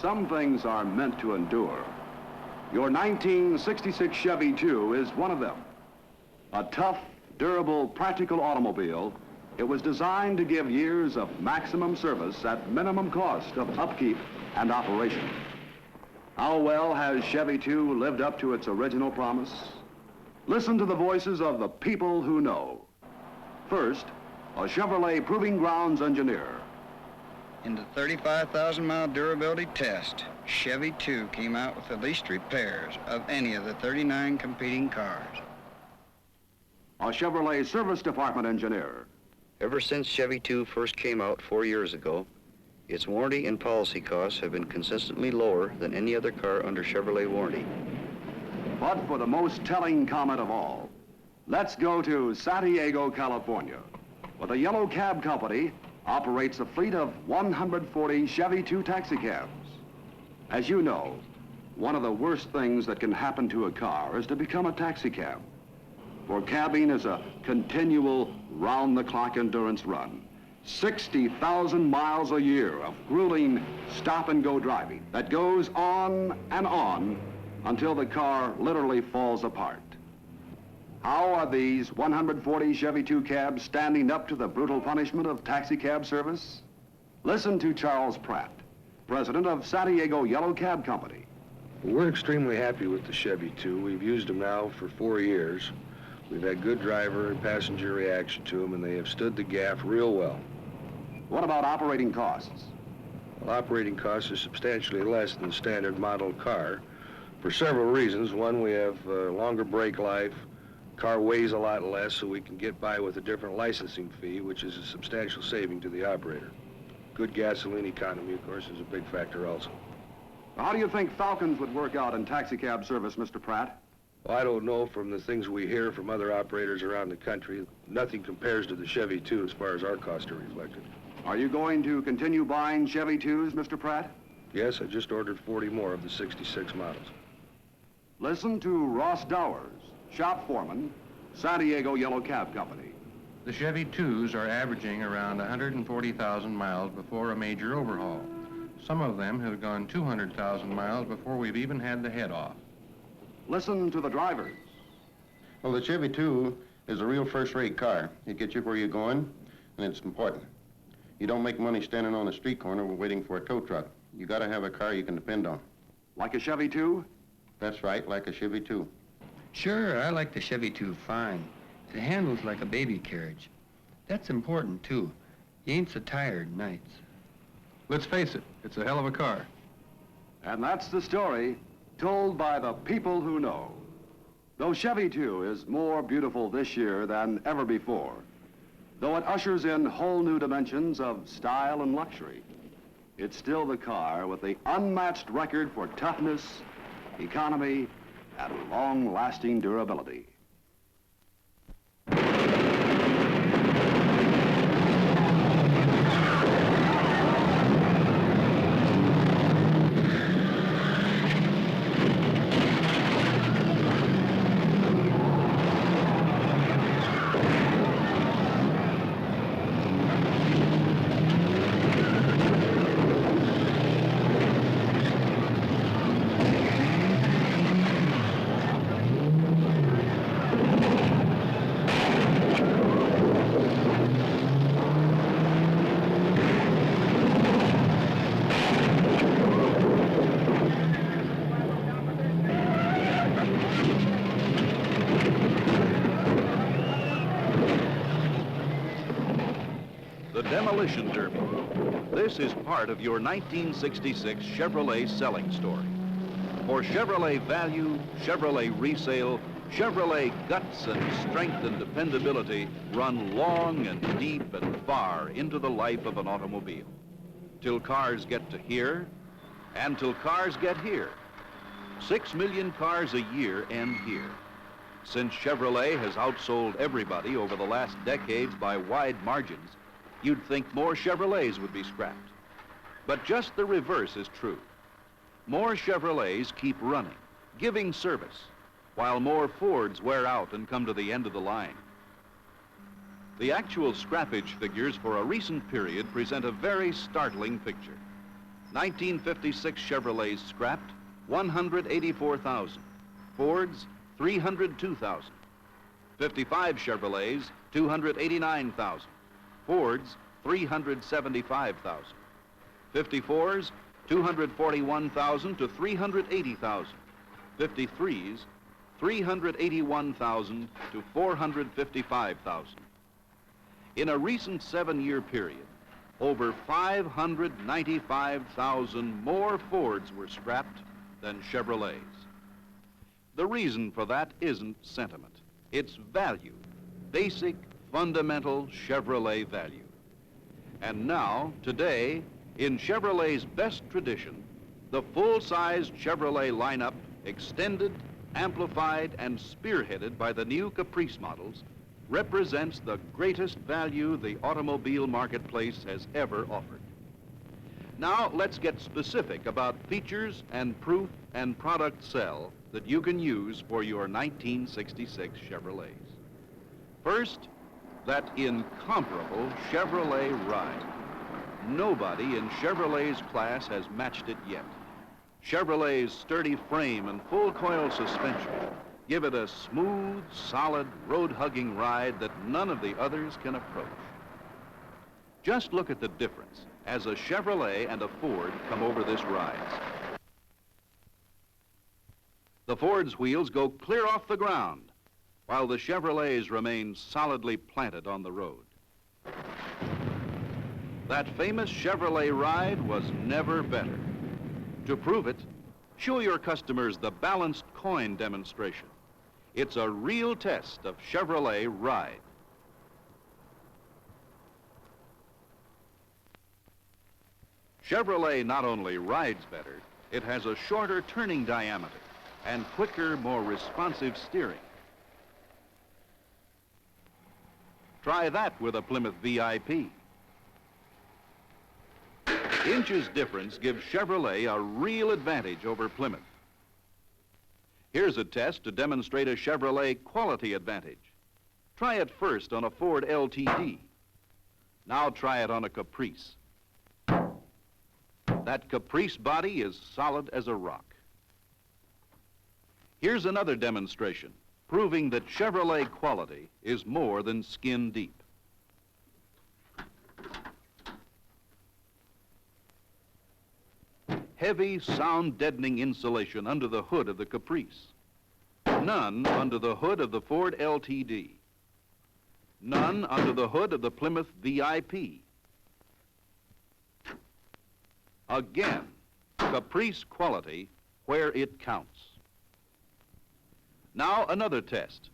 Some things are meant to endure. Your 1966 Chevy 2 is one of them. A tough, durable, practical automobile, it was designed to give years of maximum service at minimum cost of upkeep and operation. How well has Chevy 2 lived up to its original promise? Listen to the voices of the people who know. First, a Chevrolet Proving Grounds engineer. In the 35,000-mile durability test, Chevy 2 came out with the least repairs of any of the 39 competing cars. A Chevrolet Service Department engineer. Ever since Chevy 2 first came out 4 years ago, its warranty and policy costs have been consistently lower than any other car under Chevrolet warranty. But for the most telling comment of all, let's go to San Diego, California, where the Yellow Cab Company operates a fleet of 140 Chevy 2 taxicabs. As you know, one of the worst things that can happen to a car is to become a taxicab. For cabbing is a continual round-the-clock endurance run. 60,000 miles a year of grueling stop-and-go driving that goes on until the car literally falls apart. How are these 140 Chevy 2 cabs standing up to the brutal punishment of taxicab service? Listen to Charles Pratt, president of San Diego Yellow Cab Company. We're extremely happy with the Chevy 2. We've used them now for 4 years. We've had good driver and passenger reaction to them, and they have stood the gaff real well. What about operating costs? Well, operating costs are substantially less than the standard model car for several reasons. One, we have longer brake life. Car weighs a lot less, so we can get by with a different licensing fee, which is a substantial saving to the operator. Good gasoline economy, of course, is a big factor also. How do you think Falcons would work out in taxicab service, Mr. Pratt? Well, I don't know. From the things we hear from other operators around the country, nothing compares to the Chevy 2 as far as our costs are reflected. Are you going to continue buying Chevy 2s, Mr. Pratt? Yes, I just ordered 40 more of the 66 models. Listen to Ross Dowers, shop foreman, San Diego Yellow Cab Company. The Chevy 2s are averaging around 140,000 miles before a major overhaul. Some of them have gone 200,000 miles before we've even had the head off. Listen to the drivers. Well, the Chevy 2 is a real first-rate car. It gets you where you're going, and it's important. You don't make money standing on a street corner waiting for a tow truck. You gotta have a car you can depend on. Like a Chevy 2? That's right, like a Chevy 2. Sure, I like the Chevy 2 fine. It handles like a baby carriage. That's important, too. You ain't so tired nights. Let's face it, it's a hell of a car. And that's the story told by the people who know. Though Chevy 2 is more beautiful this year than ever before, though it ushers in whole new dimensions of style and luxury, it's still the car with the unmatched record for toughness, economy, and long-lasting durability. Demolition Derby. This is part of your 1966 Chevrolet selling story. For Chevrolet value, Chevrolet resale, Chevrolet guts and strength and dependability run long and deep and far into the life of an automobile. Till cars get to here, and till cars get here. 6 million cars a year end here. Since Chevrolet has outsold everybody over the last decades by wide margins, you'd think more Chevrolets would be scrapped. But just the reverse is true. More Chevrolets keep running, giving service, while more Fords wear out and come to the end of the line. The actual scrappage figures for a recent period present a very startling picture. 1956 Chevrolets scrapped, 184,000. Fords, 302,000. 55 Chevrolets, 289,000. Fords, 375,000. 54s, 241,000 to 380,000. 53s, 381,000 to 455,000. In a recent 7-year period, over 595,000 more Fords were scrapped than Chevrolets. The reason for that isn't sentiment. It's value, basic, fundamental Chevrolet value. And now, today, in Chevrolet's best tradition, the full-size Chevrolet lineup, extended, amplified, and spearheaded by the new Caprice models, represents the greatest value the automobile marketplace has ever offered. Now, let's get specific about features and proof and product sell that you can use for your 1966 Chevrolets. First, that incomparable Chevrolet ride. Nobody in Chevrolet's class has matched it yet. Chevrolet's sturdy frame and full coil suspension give it a smooth, solid, road-hugging ride that none of the others can approach. Just look at the difference as a Chevrolet and a Ford come over this rise. The Ford's wheels go clear off the ground, while the Chevrolets remain solidly planted on the road. That famous Chevrolet ride was never better. To prove it, show your customers the balanced coin demonstration. It's a real test of Chevrolet ride. Chevrolet not only rides better, it has a shorter turning diameter and quicker, more responsive steering. Try that with a Plymouth VIP. Inches difference gives Chevrolet a real advantage over Plymouth. Here's a test to demonstrate a Chevrolet quality advantage. Try it first on a Ford LTD. Now try it on a Caprice. That Caprice body is solid as a rock. Here's another demonstration, proving that Chevrolet quality is more than skin deep. Heavy, sound-deadening insulation under the hood of the Caprice. None under the hood of the Ford LTD. None under the hood of the Plymouth VIP. Again, Caprice quality where it counts. Now another test.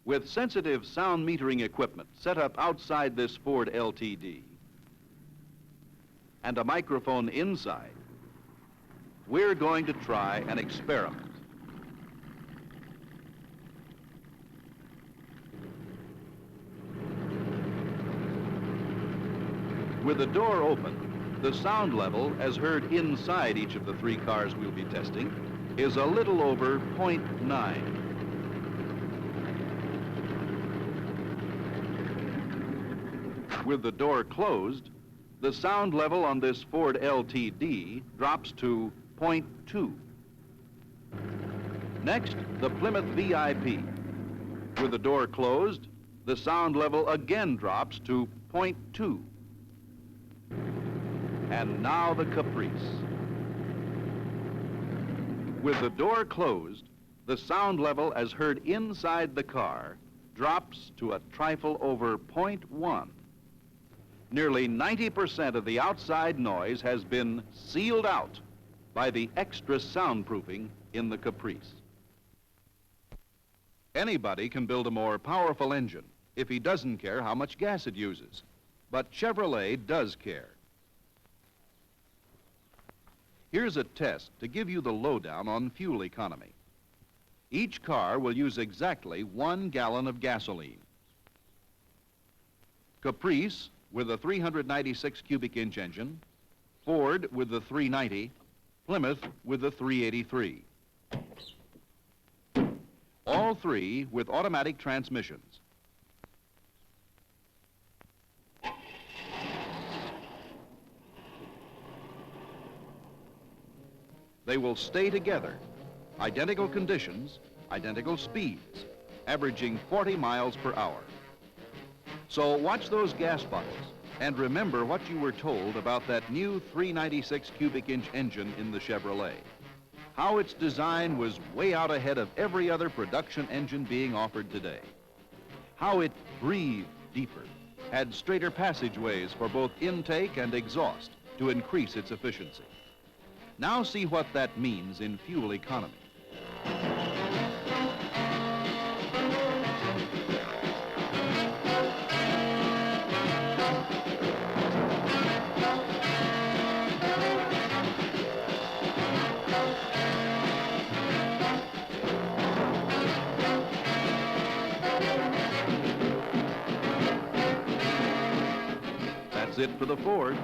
With sensitive sound metering equipment set up outside this Ford LTD and a microphone inside, we're going to try an experiment. With the door open, the sound level, as heard inside each of the 3 cars we'll be testing, is a little over 0.9. With the door closed, the sound level on this Ford LTD drops to 0.2. Next, the Plymouth VIP. With the door closed, the sound level again drops to 0.2. And now the Caprice. With the door closed, the sound level as heard inside the car drops to a trifle over 0.1. Nearly 90% of the outside noise has been sealed out by the extra soundproofing in the Caprice. Anybody can build a more powerful engine if he doesn't care how much gas it uses. But Chevrolet does care. Here's a test to give you the lowdown on fuel economy. Each car will use exactly 1 gallon of gasoline. Caprice with a 396 cubic inch engine, Ford with the 390, Plymouth with the 383. All 3 with automatic transmissions. they will stay together. Identical conditions, identical speeds, averaging 40 miles per hour. So watch those gas bottles and remember what you were told about that new 396 cubic inch engine in the Chevrolet. How its design was way out ahead of every other production engine being offered today. How it breathed deeper, had straighter passageways for both intake and exhaust to increase its efficiency. Now see what that means in fuel economy. That's it for the Ford.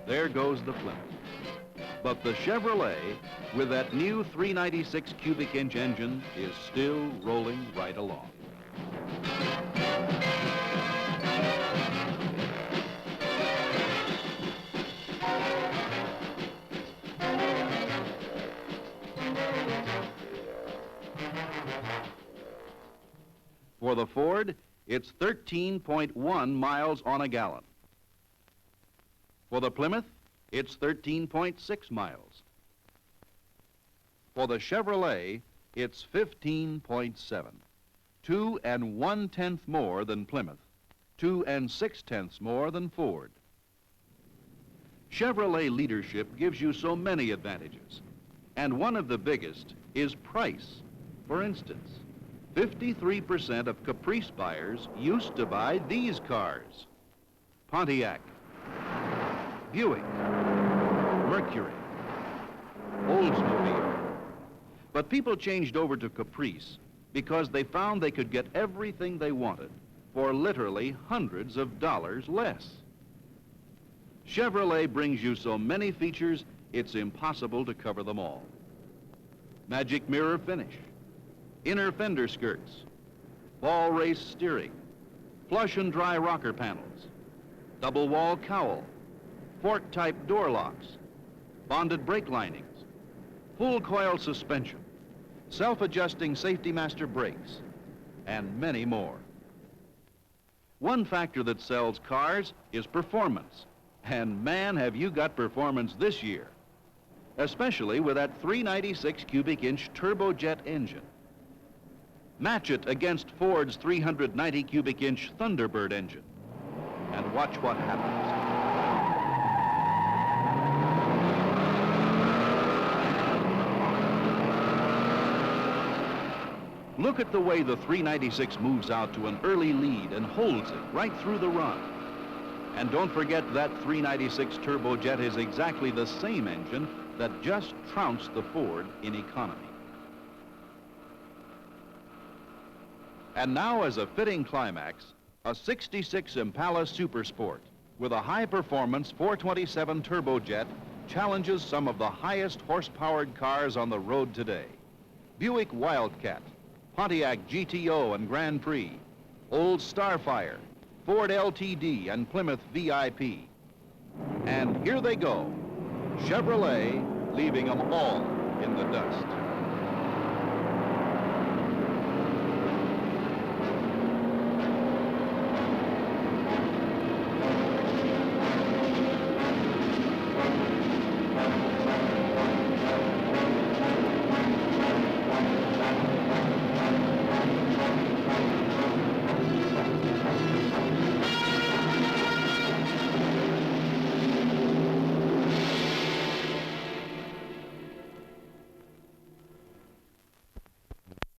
There goes the Plymouth. But the Chevrolet, with that new 396 cubic inch engine, is still rolling right along. For the Ford, it's 13.1 miles on a gallon. For the Plymouth, it's 13.6 miles. For the Chevrolet, it's 15.7. 2 1/10 more than Plymouth. 2 6/10 more than Ford. Chevrolet leadership gives you so many advantages. And one of the biggest is price. For instance, 53% of Caprice buyers used to buy these cars: Pontiac, Buick, Mercury, Oldsmobile. But people changed over to Caprice because they found they could get everything they wanted for literally hundreds of dollars less. Chevrolet brings you so many features, it's impossible to cover them all. Magic mirror finish, inner fender skirts, ball race steering, flush and dry rocker panels, double wall cowl, fork type door locks, bonded brake linings, full coil suspension, self-adjusting safety master brakes, and many more. One factor that sells cars is performance. And man, have you got performance this year, especially with that 396 cubic inch turbojet engine. Match it against Ford's 390 cubic inch Thunderbird engine and watch what happens. Look at the way the 396 moves out to an early lead and holds it right through the run. And don't forget that 396 turbojet is exactly the same engine that just trounced the Ford in economy. And now, as a fitting climax, a 66 Impala Super Sport with a high-performance 427 turbojet challenges some of the highest horse-powered cars on the road today. Buick Wildcat, Pontiac GTO and Grand Prix, Old Starfire, Ford LTD and Plymouth VIP. And here they go, Chevrolet leaving them all in the dust.